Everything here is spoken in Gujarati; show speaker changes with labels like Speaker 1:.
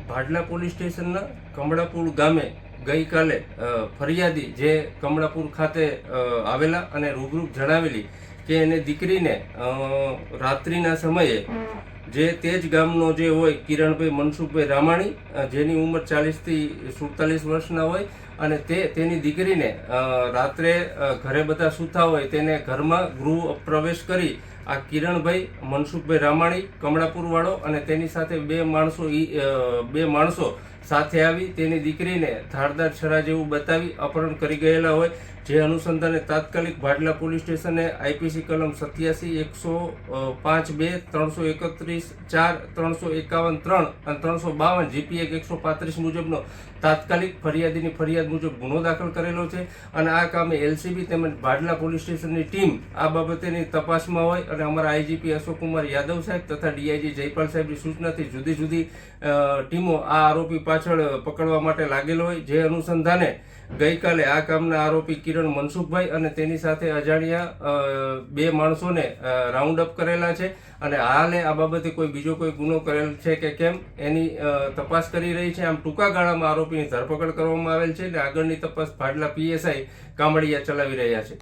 Speaker 1: ભાડલા પોલીસ સ્ટેશનના કમળાપુર ગામે ગઈકાલે ફરિયાદી જે કમળાપુર ખાતે આવેલા અને રૂબરૂ જણાવેલી કે એને દીકરીને રાત્રિના સમયે જે તે જ ગામનો જે હોય કિરણભાઈ મનસુખભાઈ રામાણી, જેની ઉંમર 40 થી 47 વર્ષના હોય અને તેની દીકરીને રાત્રે ઘરે બધા સૂતા હોય તેને ઘરમાં ગૃહ પ્રવેશ કરી આ કિરણભાઈ મનસુખભાઈ રામાણી કમળાપુર વાળો અને તેની સાથે બે માણસો સાથે આવી તેની દીકરીને ધારદાર છરા જેવું બતાવી અપહરણ કરી ગયેલા હોય, જે અનુસંધાને તાત્કાલિક ભાડલા પોલીસ સ્ટેશને આઈપીસી કલમ 87, 105(2), 331, 4, 351(3) અને 352 જીપી 135 મુજબનો તાત્કાલિક ફરિયાદીની ફરિયાદ મુજબ ગુનો દાખલ કરેલો છે અને આ કામે એલસીબી તેમજ ભાડલા પોલીસ સ્ટેશનની ટીમ આ બાબતેની તપાસમાં હોય અને અમારા આઈજીપી અશોકકુમાર યાદવ સાહેબ તથા ડીઆઈજી જયપાલ સાહેબની સૂચનાથી જુદી જુદી ટીમો આ આરોપી પાછળ પકડવા માટે લાગેલો હોય, જે અનુસંધાને ગઈકાલે આ કામના આરોપી કિરણ મનસુખભાઈ અને તેની સાથે અજાણ્યા બે માણસોને રાઉન્ડ અપ કરેલા છે અને હાલે આ બાબતે બીજો કોઈ ગુનો કરેલ છે કે કેમ એની તપાસ કરી રહી છે. આમ ટૂંકા ગાળામાં આરોપીની ધરપકડ કરવામાં આવેલ છે અને આગળની તપાસ ભાડલા પીએસઆઈ કામડિયા ચલાવી રહ્યા છે.